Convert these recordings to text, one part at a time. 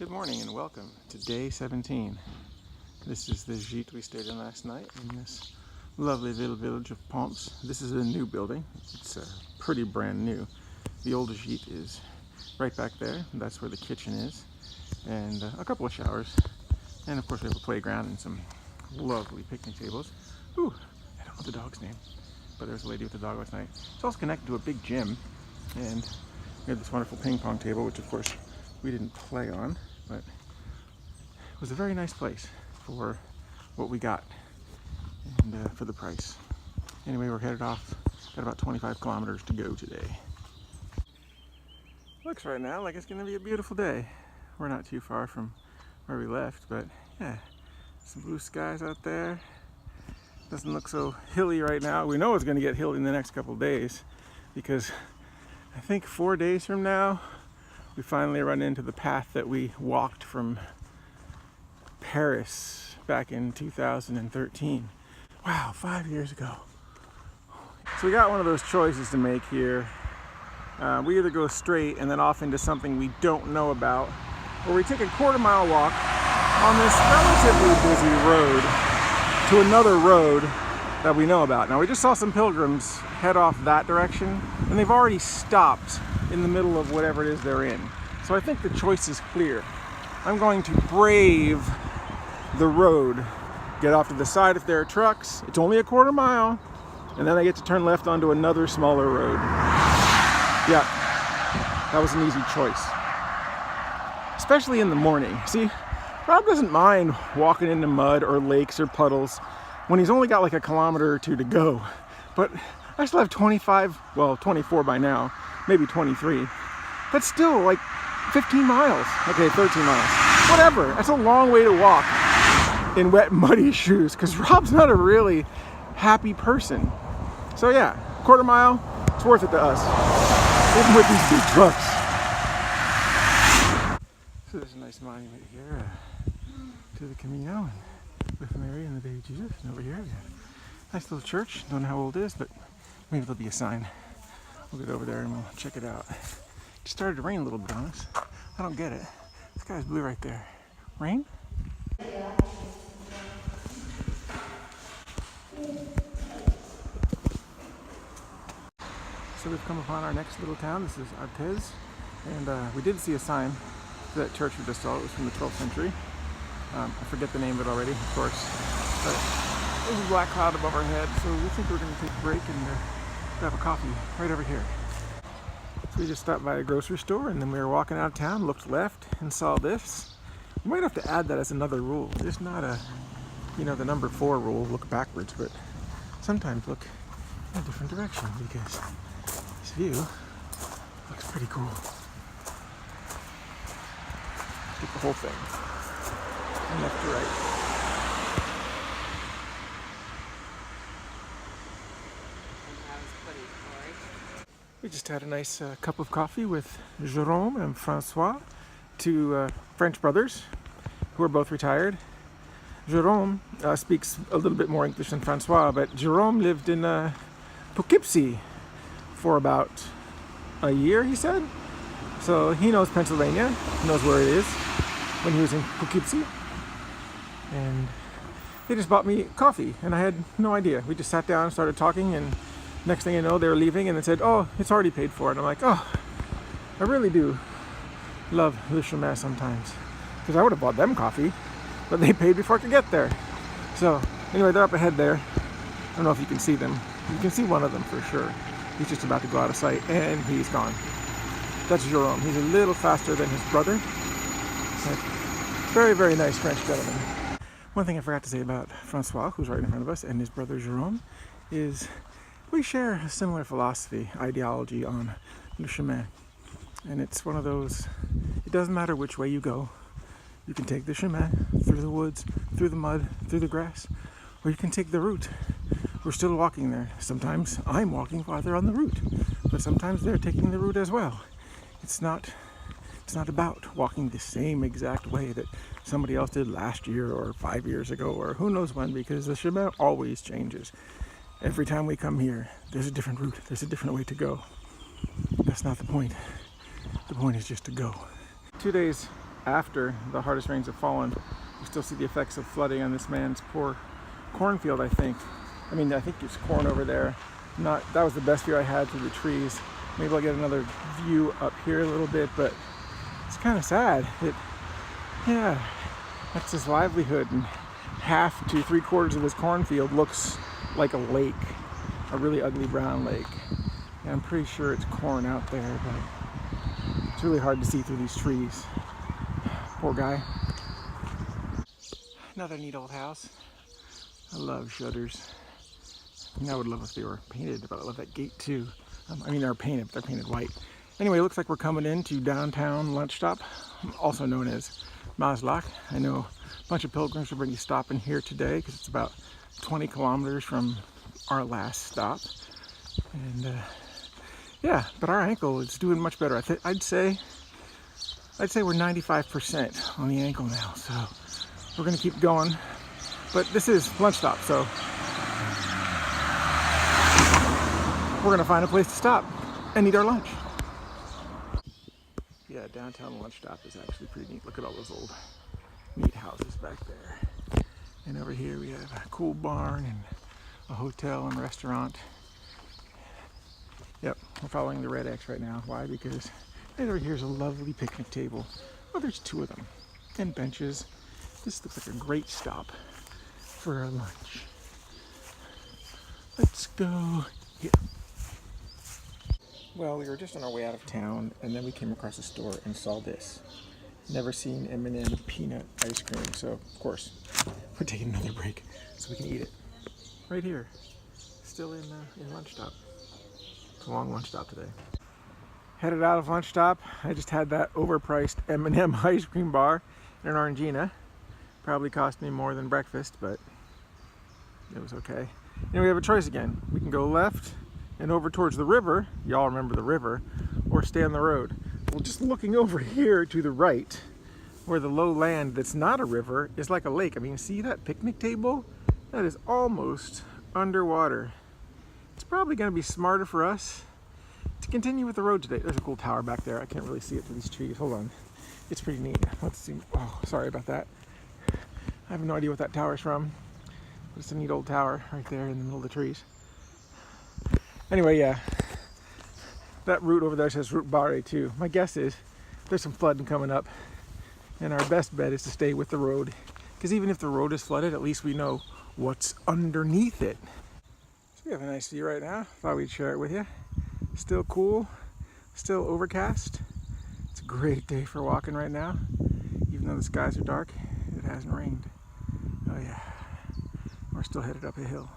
Good morning and welcome to day 17. This is the gîte we stayed in last night in this lovely little village of Pomps. This is a new building. It's pretty brand new. The old gîte is right back there. That's where the kitchen is. And a couple of showers. And of course we have a playground and some lovely picnic tables. Ooh, I don't know the dog's name, but there was a lady with a dog last night. It's also connected to a big gym. And we had this wonderful ping pong table, which of course we didn't play on, but it was a very nice place for what we got and for the price. Anyway, we're headed off. Got about 25 kilometers to go today. Looks right now like it's going to be a beautiful day. We're not too far from where we left, but yeah, some blue skies out there. Doesn't look so hilly right now. We know it's going to get hilly in the next couple of days because I think 4 days from now we finally run into the path that we walked from Paris back in 2013. Wow, 5 years ago. So we got one of those choices to make here. We either go straight and then off into something we don't know about, or we take a quarter-mile walk on this relatively busy road to another road that we know about. Now, we just saw some pilgrims head off that direction, and they've already stopped in the middle of whatever it is they're in. So I think the choice is clear. I'm going to brave the road, get off to the side if there are trucks. It's only a quarter mile, and then I get to turn left onto another smaller road. Yeah, that was an easy choice. Especially in the morning. See, Rob doesn't mind walking into mud or lakes or puddles when he's only got like a kilometer or two to go. But I still have 24 by now, maybe 23. That's still like 15 miles. Okay, 13 miles. Whatever. That's a long way to walk in wet, muddy shoes because Rob's not a really happy person. So yeah, quarter mile, it's worth it to us. Even with these big trucks. So there's a nice monument here to the Camino with Mary and the baby Jesus. And over here we have a nice little church. Don't know how old it is, but maybe there'll be a sign. We'll get over there and we'll check it out. It started to rain a little bit on us. I don't get it. The sky's blue right there. Rain? So we've come upon our next little town. This is Artés. And we did see a sign for that church we just saw. It was from the 12th century. I forget the name of it already, of course. But there's a black cloud above our head, so we think we're going to take a break and grab a coffee right over here. So we just stopped by a grocery store, and then we were walking out of town, looked left, and saw this. We might have to add that as another rule. Just not a, the number 4 rule, look backwards, but sometimes look in a different direction because this view looks pretty cool. Get the whole thing, from left to right. We just had a nice cup of coffee with Jérôme and Francois, two French brothers who are both retired. Jérôme speaks a little bit more English than Francois, but Jérôme lived in Poughkeepsie for about a year, he said. So he knows Pennsylvania, knows where it is when he was in Poughkeepsie. And they just bought me coffee, and I had no idea. We just sat down and started talking, and next thing you know, they were leaving, and they said, "Oh, it's already paid for." And I'm like, "Oh, I really do love Le Chemin sometimes." Because I would have bought them coffee, but they paid before I could get there. So, anyway, they're up ahead there. I don't know if you can see them. You can see one of them for sure. He's just about to go out of sight, and he's gone. That's Jérôme. He's a little faster than his brother. But very, very nice French gentleman. One thing I forgot to say about Francois, who's right in front of us, and his brother Jérôme, is we share a similar philosophy, ideology on Le Chemin. And it's one of those, it doesn't matter which way you go. You can take the chemin through the woods, through the mud, through the grass, or you can take the route. We're still walking there. Sometimes I'm walking farther on the route, but sometimes they're taking the route as well. It's not about walking the same exact way that somebody else did last year or 5 years ago or who knows when, because the chemin always changes. Every time we come here, there's a different route, there's a different way to go. That's not the point. The point is just to go. 2 days after the hardest rains have fallen, you still see the effects of flooding on this man's poor cornfield, I think. I mean, I think it's corn over there. That was the best view I had through the trees. Maybe I'll get another view up here a little bit, but it's kind of sad. Yeah, that's his livelihood, and half to 3/4 of his cornfield looks like a lake, a really ugly brown lake. And I'm pretty sure it's corn out there, but it's really hard to see through these trees. Poor guy. Another neat old house. I love shutters. I would love if they were painted, but I love that gate too. I mean, they're painted, but they're painted white. Anyway, it looks like we're coming into downtown lunch stop, also known as Maslach. I know a bunch of pilgrims are going to be stopping here today because it's about 20 kilometers from our last stop. And yeah, but our ankle is doing much better. I'd say we're 95% on the ankle now, so we're going to keep going. But this is lunch stop, so we're going to find a place to stop and eat our lunch. Yeah, downtown lunch stop is actually pretty neat. Look at all those old neat houses back there. And over here we have a cool barn and a hotel and restaurant. Yep, we're following the red X right now. Why? Because right over here's a lovely picnic table. Well, there's 2 of them. And benches. This looks like a great stop for our lunch. Let's go here. Well, we were just on our way out of town, and then we came across a store and saw this. Never seen M&M peanut ice cream, so of course we're taking another break so we can eat it. Right here, still in lunch stop. It's a long lunch stop today. Headed out of lunch stop. I just had that overpriced M&M ice cream bar in Orangina. Probably cost me more than breakfast, but it was okay. And we have a choice again. We can go left and over towards the river, y'all remember the river, or stay on the road. Well, just looking over here to the right, where the low land that's not a river is like a lake. I mean, see that picnic table? That is almost underwater. It's probably gonna be smarter for us to continue with the road today. There's a cool tower back there. I can't really see it through these trees. Hold on. It's pretty neat. Let's see. Oh, sorry about that. I have no idea what that tower is from. But it's a neat old tower right there in the middle of the trees. Anyway, yeah, that route over there says Route Barre too. My guess is there's some flooding coming up, and our best bet is to stay with the road, because even if the road is flooded, at least we know what's underneath it. So we have a nice view right now. Thought we'd share it with you. Still cool, still overcast. It's a great day for walking right now. Even though the skies are dark, it hasn't rained. Oh yeah, we're still headed up a hill.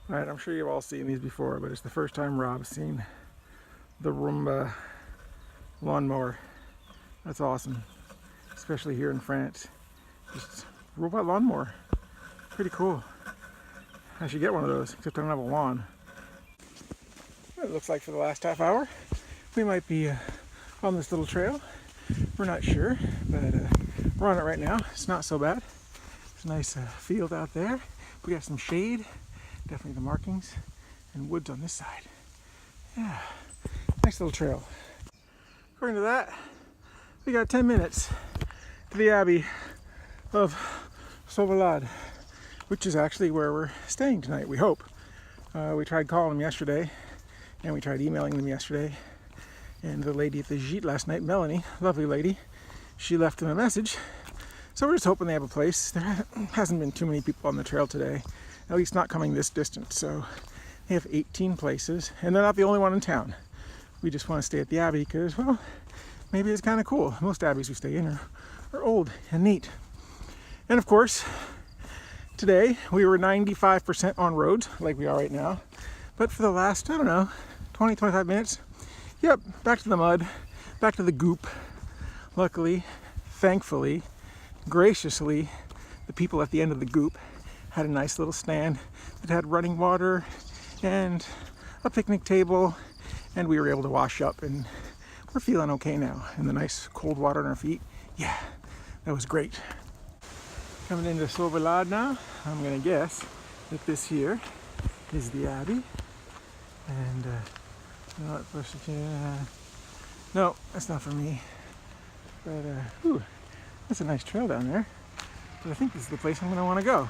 Alright, I'm sure you've all seen these before, but it's the first time Rob's seen the Roomba lawnmower. That's awesome, especially here in France. Just robot lawnmower, pretty cool. I should get one of those, except I don't have a lawn. It looks like for the last half hour, we might be on this little trail. We're not sure, but we're on it right now. It's not so bad. There's a nice field out there. We got some shade. Definitely the markings and woods on this side. Yeah, nice little trail. According to that, we got 10 minutes to the Abbey of Sauvelade, which is actually where we're staying tonight, we hope. We tried calling them yesterday, and we tried emailing them yesterday. And the lady at the gîte last night, Melanie, lovely lady, she left them a message. So we're just hoping they have a place. There hasn't been too many people on the trail today. At least not coming this distance, so they have 18 places, and they're not the only one in town. We just want to stay at the Abbey because, well, maybe it's kind of cool. Most abbeys we stay in are old and neat. And of course, today we were 95% on roads, like we are right now, but for the last, I don't know, 20, 25 minutes, yep, back to the mud, back to the goop. Luckily, thankfully, graciously, the people at the end of the goop had a nice little stand that had running water and a picnic table, and we were able to wash up, and we're feeling okay now. And the nice cold water on our feet, yeah, that was great. Coming into Sauvelade now, I'm gonna guess that this here is the Abbey. And no, that's not for me. But, whew, that's a nice trail down there. But I think this is the place I'm going to want to go.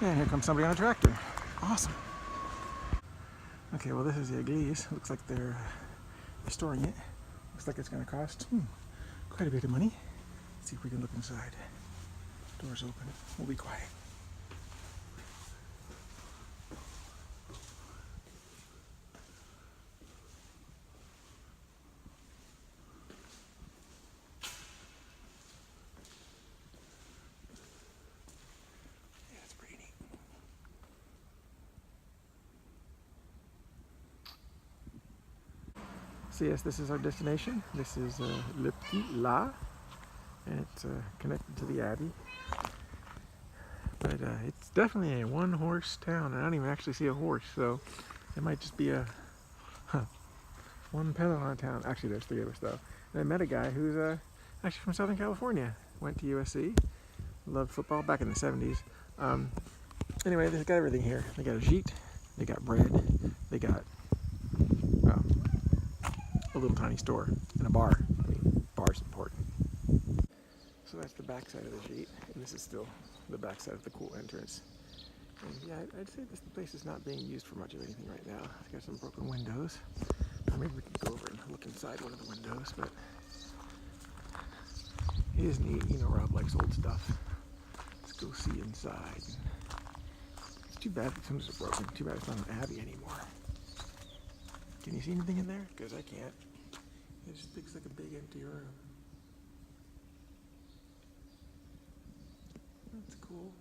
Yeah, and here comes somebody on a tractor. Awesome. Okay, well, this is the église. Looks like they're restoring it. Looks like it's going to cost quite a bit of money. Let's see if we can look inside. Doors open. We'll be quiet. Yeah, it's pretty neat. So yes, this is our destination. This is Le Petit La, and it's connected to the Abbey. But it's definitely a one-horse town. I don't even actually see a horse, so it might just be a one pedal on a town. Actually, there's three of us though. And I met a guy who's actually from Southern California. Went to USC. Loved football back in the 70s. Anyway, they've got everything here. They got a gîte. They got bread. They got a little tiny store and a bar. I mean, bar's important. So that's the back side of the gîte, and this is still the back side of the cool entrance. And yeah, I'd say this place is not being used for much of anything right now. It's got some broken windows. Maybe we could go over and look inside one of the windows, but it is neat. You know, Rob likes old stuff. Let's go see inside. It's too bad that some are broken. Too bad it's not an abbey anymore. Can you see anything in there? Because I can't. It just looks like a big empty room. That's cool.